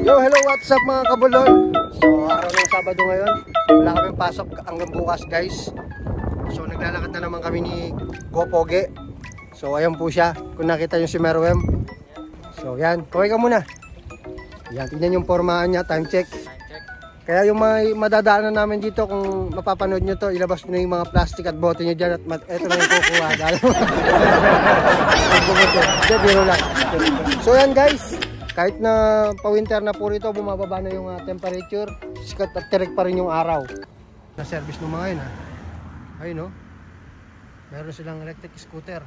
Yo, hello, what's up mga kabulol? So, araw ng Sabado ngayon. Wala kaming pasok hanggang bukas, guys. So, naglalakad na naman kami ni Gopoge. So, ayan po siya. Kung nakita nyo si Merwem. So, yan. Kaway ka muna. Yan, tignan yung formahan niya. Time check. Kaya yung mga madadaanan namin dito, kung mapapanood nyo to, ilabas nyo yung mga plastic at bote nyo dyan. At eto na yung kukuha. So, yan guys. Kahit na pa-winter na po rito, bumababa na yung temperature. Sikat at tirik pa rin yung araw. Na-service ng mga yun ha. Ayun no. Meron silang electric scooter.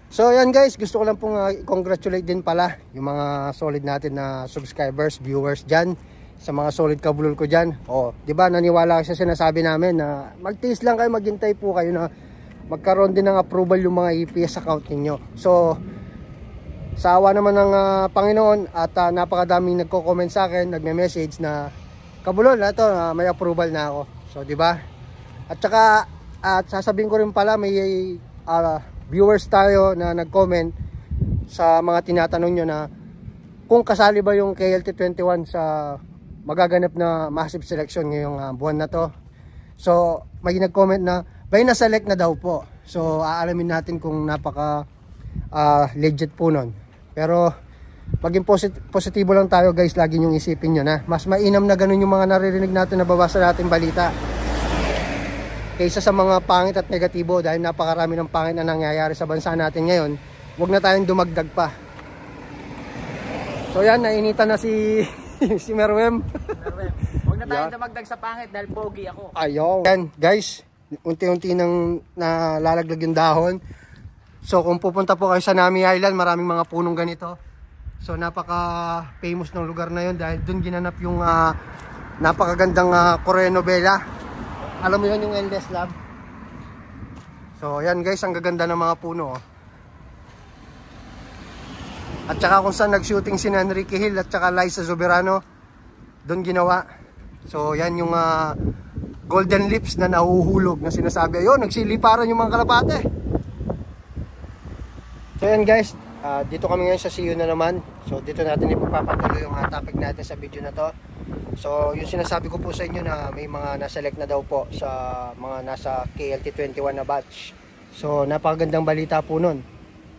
So yan guys, gusto ko lang pong congratulate din pala yung mga solid natin na subscribers, viewers dyan. Sa mga solid kabulol ko dyan. O, diba naniwala sa sinasabi namin na magtiis lang kayo, maghintay po kayo na magkaroon din ng approval yung mga EPS account ninyo. So, sa awa naman ng Panginoon at napakadaming nagko-comment sa akin, nagme-message na kabulol na to, may approval na ako. So, di ba? At saka sasabihin ko rin pala may viewers tayo na nag-comment sa mga tinatanong nyo na kung kasali ba yung KLT21 sa magaganap na massive selection ngayong buwan na to. So, may nag-comment na may na-select na daw po. So, aalamin natin kung napaka legit po nun. Pero maging positibo lang tayo guys, lagi nyong isipin nyo na mas mainam na ganun yung mga naririnig natin na babasa natin balita kaysa sa mga pangit at negatibo, dahil napakarami ng pangit na nangyayari sa bansa natin ngayon. Huwag na tayong dumagdag pa. So yan, nainitan na si si Merwem. Huwag na tayong dumagdag sa pangit dahil pogi ako. Ayaw. Yan guys, unti-unti nang nalalaglag yung dahon. So kung pupunta po kayo sa Nami Island, maraming mga punong ganito. So napaka famous ng lugar na yun dahil dun ginanap yung napakagandang Korean novela. Alam mo yun, yung Endless Love. So yan guys, ang gaganda ng mga puno. At saka kung saan nag-shooting si Enrique Hill at saka Liza Soberano, dun ginawa. So yan yung golden lips na nahuhulog na sinasabi. Ayun, nagsiliparan yung mga kalapate. So yan guys, dito kami ngayon sa CU na naman. So dito natin ipapatuloy yung topic natin sa video na to. So yung sinasabi ko po sa inyo na may mga naselect na daw po sa mga nasa KLT21 na batch. So napakagandang balita po nun.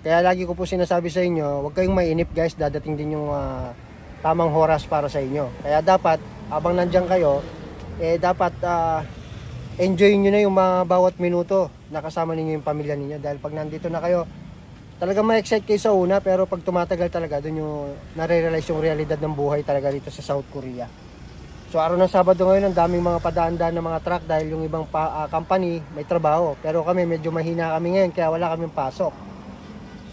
Kaya lagi ko po sinasabi sa inyo, huwag kayong mainip guys, dadating din yung tamang oras para sa inyo. Kaya dapat, habang nandyan kayo, dapat enjoy nyo na yung mga bawat minuto na kasama ninyo yung pamilya ninyo. Dahil pag nandito na kayo, talagang ma-excite kayo sa una, pero pag tumatagal talaga, doon yung nare-realize yung realidad ng buhay talaga dito sa South Korea. So araw ng Sabado ngayon, ang daming mga padaan-daan ng mga truck dahil yung ibang company may trabaho. Pero kami medyo mahina kami ngayon, kaya wala kaming pasok.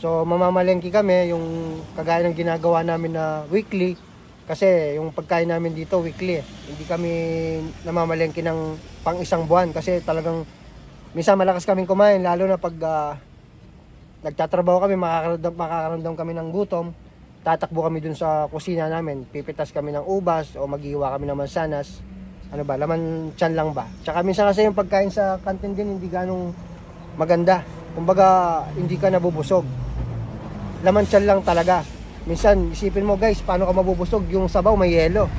So mamamalengke kami, yung kagaya ng ginagawa namin na weekly, kasi yung pagkain namin dito weekly. Hindi kami namamalengke ng pang isang buwan kasi talagang minsan malakas kaming kumain, lalo na pag nagtatrabaho kami, makakaramdam kami ng gutom, tatakbo kami dun sa kusina namin, pipitas kami ng ubas o maghiwa kami ng mansanas. Ano ba, laman tiyan lang ba? Tsaka minsan kasi yung pagkain sa kantin din hindi ganong maganda. Kumbaga, hindi ka nabubusog. Laman tiyan lang talaga. Minsan, isipin mo guys, paano ka mabubusog? Yung sabaw may yelo.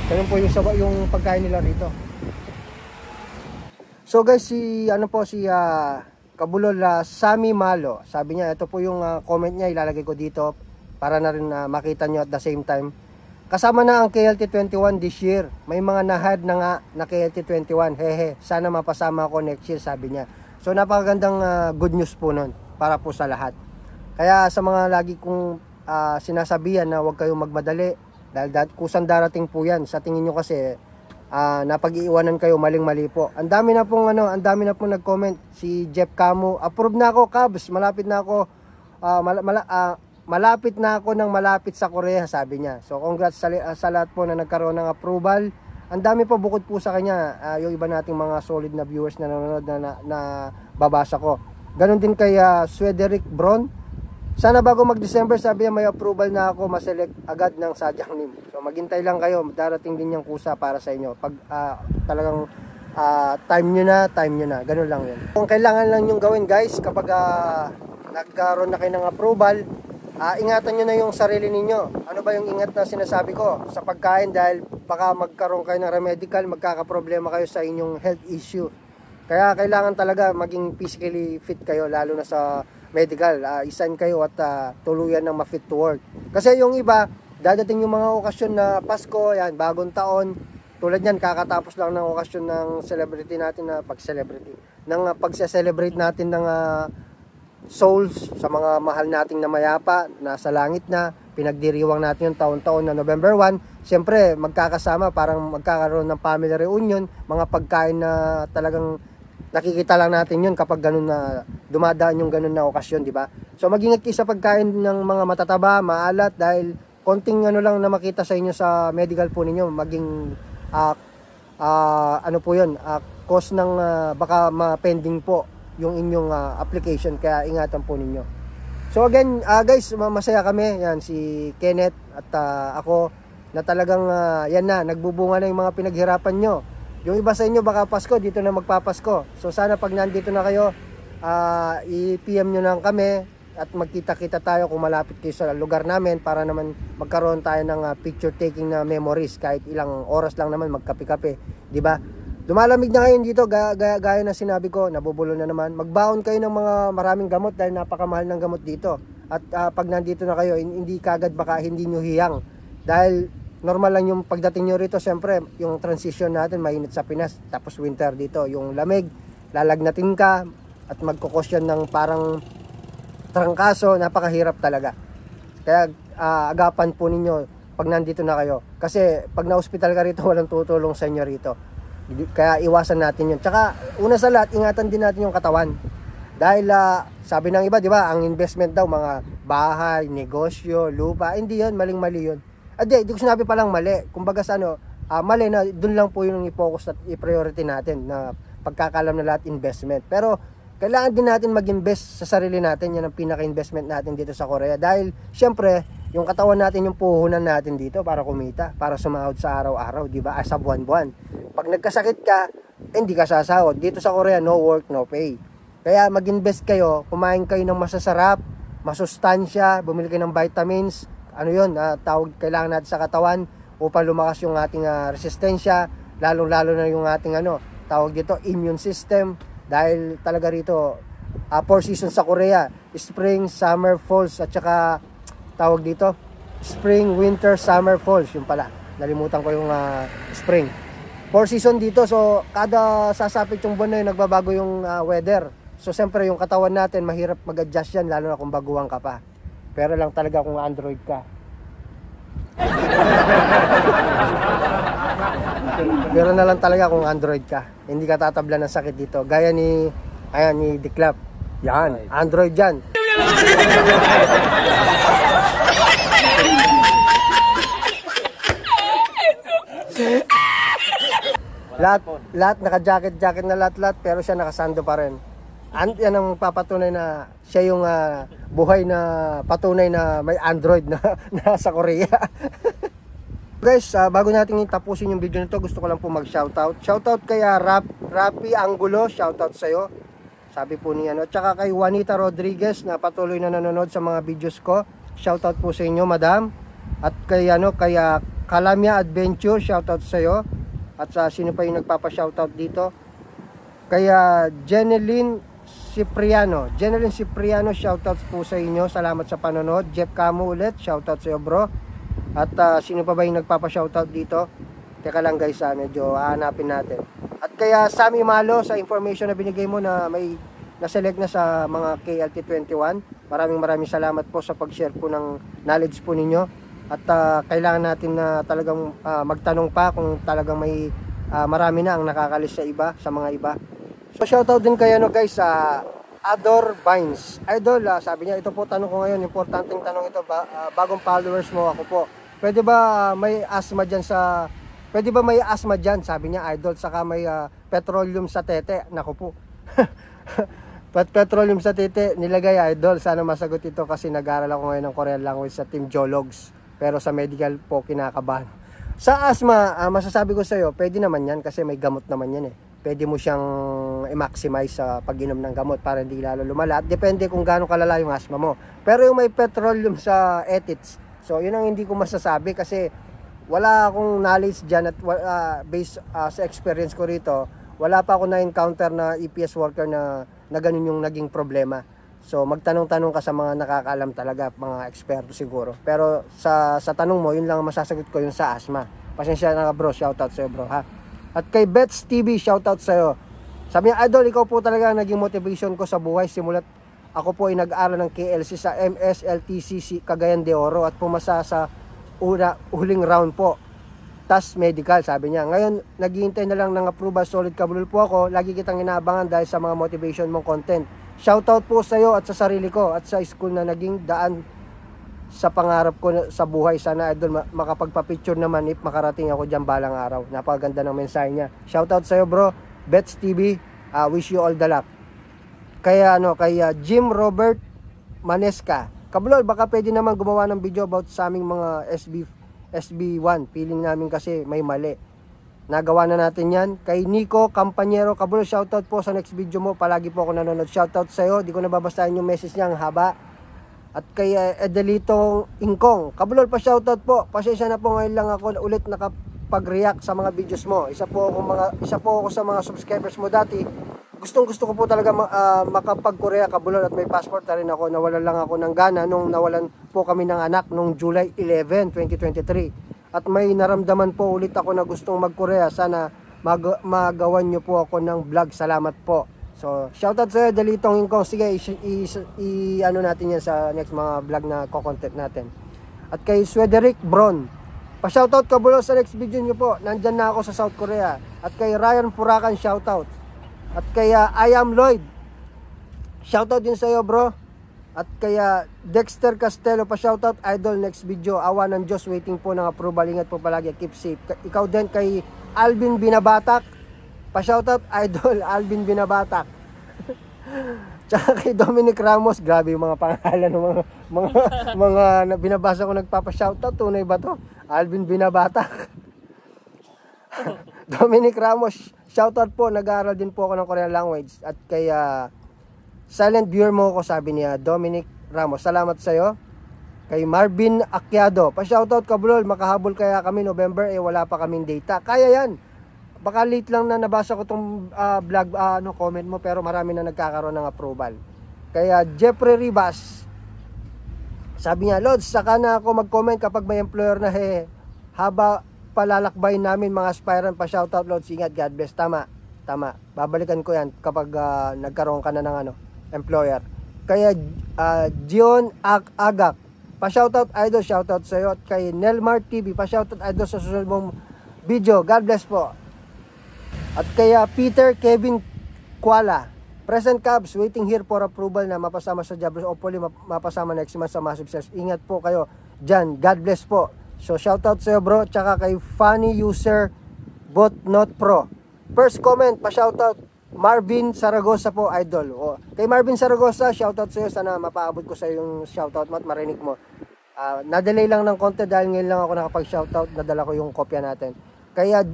Ganun po yung sabaw, yung pagkain nila rito. So guys, si Kabulol Sami Malo, sabi niya, ito po yung comment niya, ilalagay ko dito para na rin makita nyo at the same time. Kasama na ang KLT21 this year. May mga na-hard na nga na KLT21. Hehe, sana mapasama ako next year, sabi niya. So napakagandang good news po nun para po sa lahat. Kaya sa mga lagi kong sinasabihan na huwag kayong magmadali dahil kusang darating po yan. Sa tingin nyo kasi napag-iiwanan kayo, maling-mali po. Ang dami na pong nag-comment. Si Jeff Camo, approve na ako, Cubs. Malapit na ako malapit sa Korea, sabi niya. So congrats sa lahat po na nagkaroon ng approval. Ang dami po bukod po sa kanya, yung iba nating mga solid na viewers na nanonood na babasa ko. Ganon din kay Swederick Bron. Sana bago mag-December, sabi niya, may approval na ako, maselect agad ng sadyang nim. So maghintay lang kayo, darating din yung kusa para sa inyo. Pag talagang time nyo na, ganun lang yun. Kung kailangan lang yung gawin guys, kapag nagkaroon na kayo ng approval, ingatan nyo na yung sarili ninyo. Ano ba yung ingat na sinasabi ko? Sa pagkain, dahil baka magkaroon kayo ng remedical, magkakaproblema kayo sa inyong health issue. Kaya kailangan talaga maging physically fit kayo, lalo na sa medical. Isan kayo at tuluyan ng ma-fit to work. Kasi yung iba, dadating yung mga okasyon na Pasko, yan, bagong taon. Tulad yan, kakatapos lang ng okasyon ng celebrity natin na pagse-celebrate natin ng souls sa mga mahal nating namayapa, nasa langit na, pinagdiriwang natin yung taon-taon na November 1. Siyempre, magkakasama, parang magkakaroon ng family reunion, mga pagkain na talagang nakikita lang natin yun kapag ganun na dumadaan yung ganun na okasyon, di ba? So mag-ingat kayo sa pagkain ng mga matataba, maalat, dahil konting ano lang na makita sa inyo sa medical po ninyo, maging ano po yun, cause ng baka ma-pending po yung inyong application, kaya ingatan po ninyo. So again, guys, masaya kami, yan si Kenneth at ako, na talagang yan na, nagbubunga na yung mga pinaghirapan nyo. Yung iba sa inyo baka Pasko, dito na magpapasko. So sana pag nandito na kayo, i-PM nyo lang kami at magkita-kita tayo kung malapit kayo sa lugar namin, para naman magkaroon tayo ng picture taking na memories, kahit ilang oras lang naman, magkape-kape, di ba? Lumalamig na ngayon dito, gaya na sinabi ko, nabubulo na naman. Magbaon kayo ng mga maraming gamot dahil napakamahal ng gamot dito. At pag nandito na kayo, hindi kagad baka hindi nyo hiyang. Dahil normal lang yung pagdating nyo rito, siyempre, yung transition natin, mainit sa Pinas, tapos winter dito. Yung lamig, lalagnatin ka, at magkukos yan ng parang trangkaso, napakahirap talaga. Kaya agapan po ninyo pag nandito na kayo. Kasi pag na-hospital ka rito, walang tutulong sa inyo rito. Kaya iwasan natin yun. Tsaka una sa lahat, ingatan din natin yung katawan. Dahil sabi ng iba, di ba, ang investment daw, mga bahay, negosyo, lupa, hindi yun, maling-mali yun. Di ko sinabi palang mali. Kumbaga sa mali na dun lang po yung i-focus at i-priority natin na pagkakalam na lahat investment. Pero kailangan din natin mag-invest sa sarili natin. Yan ang pinaka-investment natin dito sa Korea. Dahil syempre, yung katawan natin yung puhunan natin dito para kumita, para sumahod sa araw-araw, di ba? Sa buwan-buwan. Pag nagkasakit ka, hindi ka sasahod. Dito sa Korea, no work, no pay. Kaya mag-invest kayo, kumain kayo ng masasarap, masustansya, bumili kayo ng vitamins, ano yun, tawag kailangan natin sa katawan upang lumakas yung ating resistensya, lalong-lalo na yung ating tawag dito, immune system. Dahil talaga rito, 4 seasons sa Korea, spring, summer, falls, at saka tawag dito, spring, winter, summer, falls, yung pala, nalimutan ko yung spring. 4 season dito, so kada sasapit yung buwan na yun, nagbabago yung weather. So siyempre yung katawan natin, mahirap mag-adjust yan, lalo na kung baguhan ka pa. Pero lang talaga kung Android ka. Pero na lang talaga kung Android ka. Hindi ka tatabla ng sakit dito. Gaya ni Diklap. Yan, Android yan. lahat naka-jacket na lahat, pero siya nakasando pa rin. Yan ang papatunay na siya yung buhay na patunay na may Android na nasa Korea. Guys, bago natin tapusin yung video nito, gusto ko lang po mag-shoutout. Shoutout kay Rapi Angulo, shoutout sa'yo. Sabi po niya, tsaka kay Juanita Rodriguez na patuloy na nanonood sa mga videos ko. Shoutout po sa inyo, madam. At kay Kalamia Adventure, shoutout sa'yo. At sino pa yung nagpapa-shoutout dito? Kaya Jeneline Cipriano, shoutout po sa inyo. Salamat sa panonood. Jeff Camo ulit, shoutout sa iyo, bro. At sino pa ba yung nagpapa-shoutout dito? Teka lang guys, medyo hahanapin natin. At kaya Sammy Malo, sa information na binigay mo na may na-select na sa mga KLT21. Maraming salamat po sa pag-share po ng knowledge po ninyo. At kailangan natin na talagang magtanong pa kung talagang may marami na ang nakakalis sa iba, sa mga iba. So shoutout din kayo guys sa Ador Vines. Idol, sabi niya, ito po tanong ko ngayon, importanteng tanong ito, bagong followers mo ako po. Pwede ba may asthma dyan sabi niya, idol, saka may petroleum sa tete. Naku po. Petroleum sa tete nilagay, idol. Sana masagot ito kasi nag-aaral ako ngayon ng Korean language sa Team Geologs. Pero sa medical po kinakabahan. Sa asthma, masasabi ko sa iyo, pwede naman yan kasi may gamot naman yan eh. pwede mo siyang i-maximize sa pag-inom ng gamot para hindi lalo lumala. At depende kung gaano kalala yung asthma mo. Pero yung may petroleum sa ethics, so yun ang hindi ko masasabi kasi wala akong knowledge dyan at based sa experience ko rito, wala pa ako na-encounter na EPS worker na ganun yung naging problema. So magtanong-tanong ka sa mga nakakaalam talaga, mga eksperto siguro. Pero sa tanong mo, yun lang ang masasagot ko, yung sa asthma. Pasensya na ka bro, shoutout sa'yo bro ha. At kay Bets TV, shoutout sa'yo. Sabi niya, Idol, ikaw po talaga naging motivation ko sa buhay simulat ako po ay nag-aaral ng KLC sa MSLTC Cagayan de Oro at pumasa sa huling round po. Tas medical, sabi niya. Ngayon, naghihintay na lang ng approval, solid kabulol po ako. Lagi kitang inaabangan dahil sa mga motivation mong content. Shoutout po sa'yo at sa sarili ko at sa school na naging daan sa pangarap ko sa buhay. Sana Idol makapagpa-picture naman if makarating ako dyan balang araw. Napakaganda ng mensahe niya. Shoutout sa'yo bro, Bets TV, wish you all the luck. Kaya Jim Robert Manesca, Kabulol, baka pwede naman gumawa ng video about sa aming mga SB1. Feeling namin kasi may mali. Nagawa na natin yan. Kay Nico Campañero, Kabulol, shoutout po sa next video mo. Palagi po ako nanonood. Shoutout sa'yo. Di ko nababasahin yung message niya, ang haba. At kay Edelito Ingkong, Kabulol, pa shoutout po. Pasensya na po, ngayon lang ako ulit nakapag-react sa mga videos mo. Isa po ako sa mga subscribers mo dati. Gusto ko po talaga makapag-Korea, Kabulol, at may passport na rin ako. Nawalan lang ako ng gana nung nawalan po kami ng anak nung July 11, 2023. At may naramdaman po ulit ako na gustong mag-Korea. Sana magawan nyo po ako ng vlog. Salamat po. So, shoutout sa Delitong Ingkong. Sige, ano natin yan sa next mga vlog na co-content natin. At kay Swederick Bron, pa-shoutout Kabulol sa next video nyo po. Nandyan na ako sa South Korea. At kay Ryan Purakan, shoutout. At kaya I am Lloyd, shoutout din sa iyo bro. At kaya Dexter Castelo, pa shoutout Idol, next video. Awa ng Diyos, waiting po ng approval. Ingat po palagi, keep safe. Ikaw din kay Alvin Binabatak, pa shoutout Idol Alvin Binabatak. Tsaka kay Dominic Ramos, grabe yung mga pangalan ng mga binabasa ko nagpapa-shoutout. Tunay ba to? Alvin Binabatak. Dominic Ramos, shoutout po, nag-aaral din po ako ng Korean language. At kaya silent viewer mo ko, sabi niya Dominic Ramos, salamat sa iyo. Kay Marvin Akyado, pa-shoutout Kabulol, makahabol kaya kami November, wala pa kaming data. Kaya yan, baka late lang na nabasa ko tong vlog, comment mo, pero marami na nagkakaroon ng approval. Kaya Jeffrey Ribas, sabi niya, Lods, saka na ako mag-comment kapag may employer na haba palalakbay namin mga aspirant, pa shoutout Lods, ingat, God bless. Tama, babalikan ko yan kapag nagkaroon ka na ng employer. Kaya Gion Agak, pa shoutout Idol, shoutout sa iyo. At kay Nelmar TV, pa shoutout Idol sa susunod mong video, God bless po. At kaya Peter Kevin Kuala, present Cubs, waiting here for approval na mapasama sa Diablos. Hopefully mapasama next month sa Massive Sales. Ingat po kayo dyan, God bless po. So shoutout sa iyo bro, tsaka kay funny user bot not pro. First comment, pa shoutout Marvin Saragosa po, Idol. Kay Marvin Saragosa, shoutout sa iyo, sana mapaabot ko sa iyo yung shoutout mo at marinig mo. Na-delay lang ng konti dahil ngayon lang ako nakapag-shoutout, nadala ko yung kopya natin. Kaya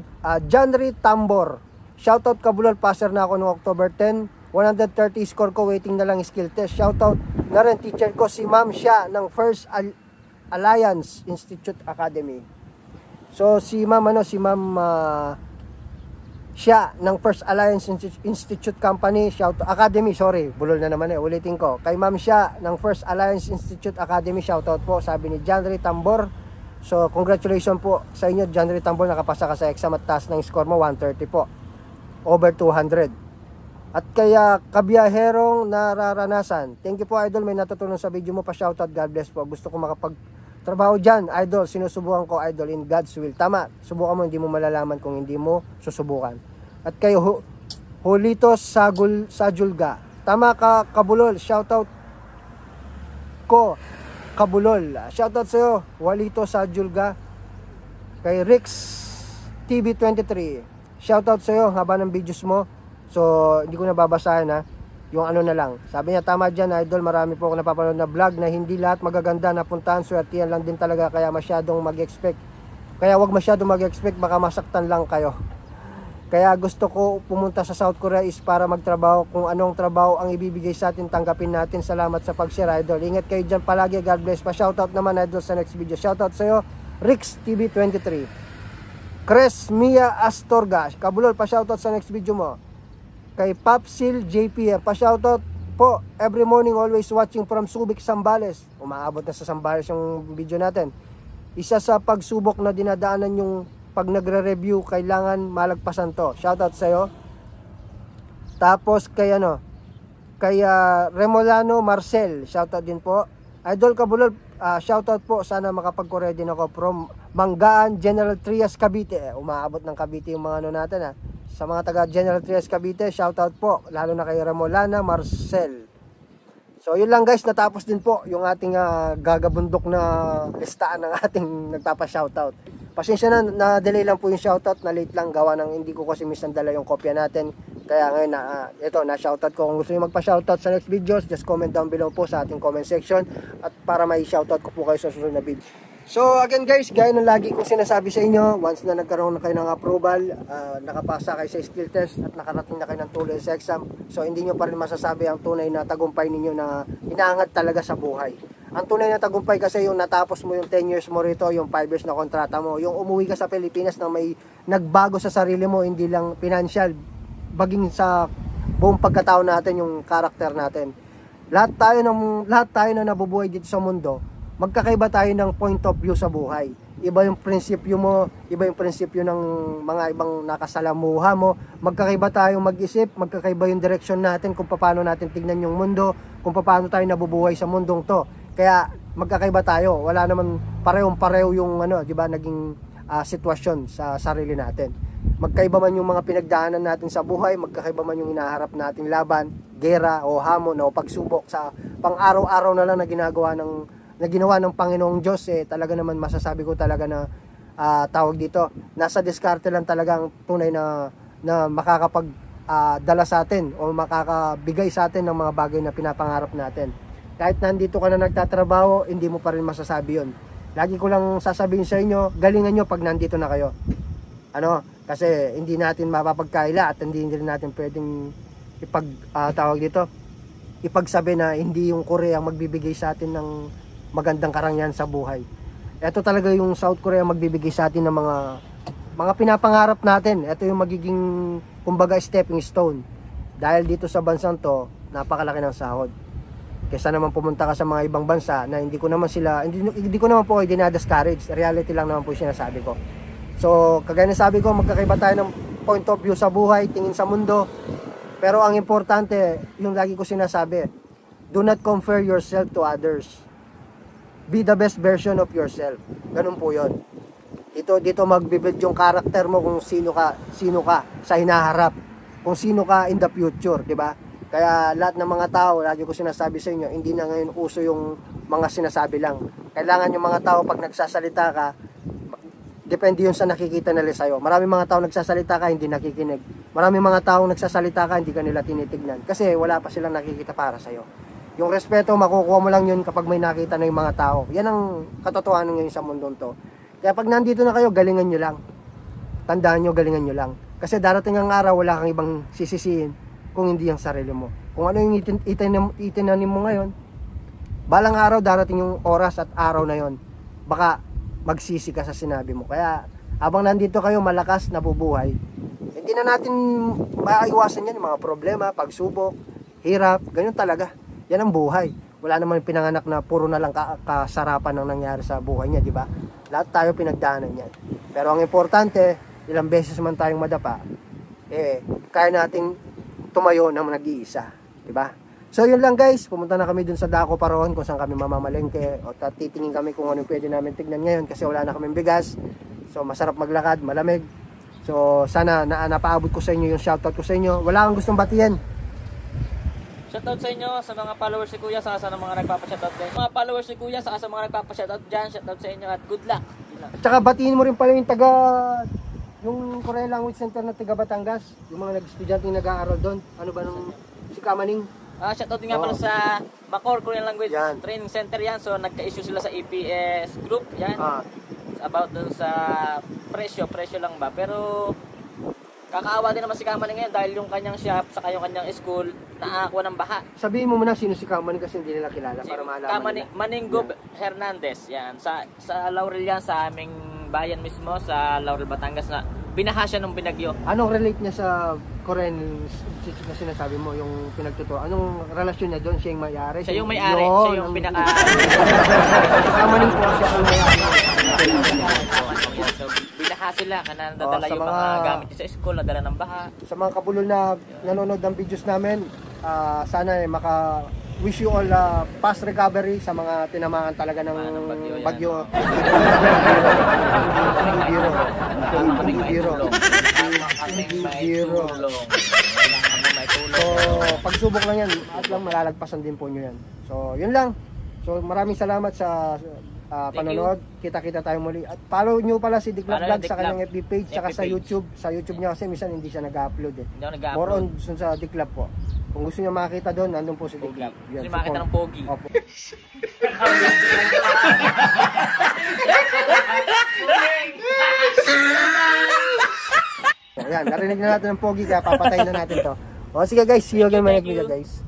Janry Tambor, shoutout Kabulol, passer na ako noong October 10, 130 score ko, waiting na lang skill test. Shoutout na rin teacher ko si Ma'am Sha ng First Alliance Institute Academy. So si Ma'am siya ng First Alliance Institute Company, Academy, bulol na naman ulitin ko. Kay Ma'am siya ng First Alliance Institute Academy, shoutout po, sabi ni Janry Tambor. So congratulations po sa inyo Janry Tambor, nakapasa ka sa exam at taas ng score mo, 130 po, over 200. At kaya kabiyaherong nararanasan, thank you po Idol, may natutunan sa video mo, pa shoutout, God bless po. Gusto ko makapagtrabaho dyan Idol, sinusubukan ko Idol, in God's will. Tama, subukan mo, hindi mo malalaman kung hindi mo susubukan. At kay Holitos Sajulga, tama ka Kabulol, shoutout ko Kabulol, shoutout sa iyo Walito Sajulga. Kay Rix TV23, shoutout sa iyo, haba ng videos mo. So, hindi ko nababasahin yung ano na lang. Sabi niya, tama dyan Idol, marami po ako napapanood na vlog na hindi lahat magaganda napuntahan. Swertihan lang din talaga, kaya masyadong mag-expect. Kaya wag masyadong mag-expect, baka masaktan lang kayo. Kaya gusto ko pumunta sa South Korea is para magtrabaho. Kung anong trabaho ang ibibigay sa atin, tanggapin natin. Salamat sa pag-share, idol. Ingat kayo dyan palagi. God bless. Pa-shoutout naman, idol, sa next video. Shoutout sa'yo, Rix TV23. Chris Mia Astorga, Kabulol, pa-shoutout sa next video mo. Kay Papsil JP, pa-shoutout po. Every morning, always watching from Subic, Sambales. Umaabot na sa Sambales yung video natin. Isa sa pagsubok na dinadaanan yung pag nagre-review, kailangan malagpasan to. Shoutout sa'yo. Tapos kay Remolano Marcel, shoutout din po. Idol Kabulol, shoutout po. Sana makapag-Korea din ako from Manggaan, General Trias, Cavite. Umaabot ng Cavite yung mga natin. Sa mga taga General Trias, Cavite, shoutout po. Lalo na kay Remolana Marcel. So yun lang guys, natapos din po yung ating gagabundok na listaan ng ating nagpapa-shoutout. Pasensya na delay lang po yung shoutout, na late lang gawa ng hindi ko kasi minsan dala yung kopya natin. Kaya ngayon ito na shoutout ko. Kung gusto niyo magpa-shoutout sa next videos, just comment down below po sa ating comment section at para may shoutout ko po kayo sa susunod na video. So again guys, gaya ng lagi kong sinasabi sa inyo, once na nagkaroon na kayo ng approval, nakapasa kayo sa skill test at nakarating na kayo ng tuloy sa exam, so hindi nyo pa rin masasabi ang tunay na tagumpay ninyo na inaangat talaga sa buhay. Ang tunay na tagumpay kasi yung natapos mo yung 10 years mo rito, yung 5 years na kontrata mo, yung umuwi ka sa Pilipinas na may nagbago sa sarili mo, hindi lang financial, baging sa buong pagkatao natin, yung karakter natin. Lahat tayo na nabubuhay dito sa mundo, magkakaiba tayo ng point of view sa buhay. Iba yung prinsipyo mo, iba yung prinsipyo ng mga ibang nakasalamuha mo. Magkakaiba tayong mag-isip, magkakaiba yung direksyon natin kung paano natin tignan yung mundo, kung paano tayo nabubuhay sa mundong to. Kaya magkakaiba tayo. Wala naman parehong-pareho yung di ba, naging sitwasyon sa sarili natin. Magkaiba man yung mga pinagdaanan natin sa buhay, magkakaiba man yung inaharap nating laban, gera o hamon o pagsubok sa pang-araw-araw na lang na ginawa ng Panginoong Diyos, talaga naman masasabi ko talaga na tawag dito, nasa diskarte lang talaga ang tunay na makakapag dala sa atin o makakabigay sa atin ng mga bagay na pinapangarap natin. Kahit nandito ka na nagtatrabaho, hindi mo pa rin masasabi yon. Lagi ko lang sasabihin sa inyo, galingan nyo pag nandito na kayo. Kasi hindi natin mapapagkaila at hindi rin natin pwedeng ipagsabi na hindi yung Korea ang magbibigay sa atin ng magandang karangyaan sa buhay. Ito talaga yung South Korea magbibigay sa atin ng mga pinapangarap natin. Ito yung magiging kumbaga stepping stone. Dahil dito sa bansang to, napakalaki ng sahod. Kaysa naman pumunta ka sa mga ibang bansa na hindi ko naman po ay dinadiscourage. Reality lang naman po yung sinasabi ko. So, kagaya na sabi ko, magkakaiba tayo ng point of view sa buhay, tingin sa mundo. Pero ang importante, yung lagi ko sinasabi, do not compare yourself to others. Be the best version of yourself. Ganun po yun. Dito magbibuild yung karakter mo kung sino ka sa hinaharap. Kung sino ka in the future, di ba? Kaya lahat ng mga tao, lagi ko sinasabi sa inyo, hindi na ngayon uso yung mga sinasabi lang. Kailangan yung mga tao pag nagsasalita ka, depende yun sa nakikita nila sa'yo. Maraming mga tao nagsasalita ka, hindi nakikinig. Maraming mga tao nagsasalita ka, hindi ka nila tinitignan. Kasi wala pa silang nakikita para sa'yo. Yung respeto, makukuha mo lang yun kapag may nakita na yung mga tao. Yan ang katotohanan ngayon sa mundong to. Kaya pag nandito na kayo, galingan nyo lang. Tandaan nyo, galingan nyo lang. Kasi darating ang araw, wala kang ibang sisisihin kung hindi ang sarili mo. Kung ano yung itinanim mo ngayon, balang araw, darating yung oras at araw na yon. Baka magsisi ka sa sinabi mo. Kaya habang nandito kayo, malakas, nabubuhay, hindi na natin maiwasan yan, yung mga problema, pagsubok, hirap, ganyan talaga. Yan ang buhay. Wala naman pinanganak na puro na lang kasarapan ang nangyari sa buhay niya, di ba? Lahat tayo pinagdaanan yan. Pero ang importante, ilang beses man tayong madapa, kaya nating tumayo ng nag-iisa, di ba? So yun lang guys, pumunta na kami dun sa Daco Paroon kung saan kami mamamalengke o titingin kami kung ano pwede namin tignan ngayon kasi wala na kaming bigas. So masarap maglakad, malamig. So sana napaabot ko sa inyo yung shoutout ko sa inyo. Wala kang gustong batiin. Shoutout sa inyo sa mga followers ni Kuya, sa mga nagpapa-shoutout dyan. Mga followers ni Kuya, sa mga nagpapa-shoutout dyan, shoutout sa inyo at good luck. At saka batiin mo rin pala yung Korean Language Center na taga Batangas, yung mga estudyante nag-aaral doon. Ano ba nung si Kamaning? Shoutout din nga pala sa Macor Korean Language yan. Training Center yan. So nagka-issue sila sa EPS group yan. About dun sa presyo lang ba. Pero Kakaawa din naman si Kamaning ngayon dahil yung kanyang shop saka yung kanyang school naaakwa ng baha. Sabihin mo muna sino si Kamaning kasi hindi nila kilala Si para malaman nila. Maninggo Hernandez, yan. Sa Laurel yan, sa aming bayan mismo, sa Laurel, Batangas na binaha siya nung binagyo. Anong relate niya sa Korean na sinasabi mo, yung pinagtuturo? Anong relasyon niya doon? Siya yung may-ari? Siya yung may-ari, siya yung pinaka... Si Kamaning po siya yung may-ari. So, binaha sila, kanang nadala sa yung mga- mga gamit niya sa school, nadala ng baha. Sa mga kabulol na nanonood ng videos namin, sana wish you all fast recovery sa mga tinamaan talaga ng Ng bagyo yan. bagyo. Hindi biro. Kaming may Biro. tulong. Wala kami may tulong. So, pagsubok lang yan at lang malalagpasan din po nyo yan. So, yun lang. So, maraming salamat sa panonood. Kita-kita tayo muli. At follow nyo pala si Diklap Follow Vlog yung sa Diklap. kanyang FB page tsaka FB sa page. YouTube. Sa YouTube niya kasi minsan hindi siya nag-upload eh. Hindi ako More nag-upload. on dun sa Diklap po. Kung gusto niyo makita doon, nandun po si Pogi. Diklap. Hindi makita ng pogi. Opo. So, ayan, narinig na natin ng pogi kaya papatayin na natin to. O sige guys, see you again my next video guys.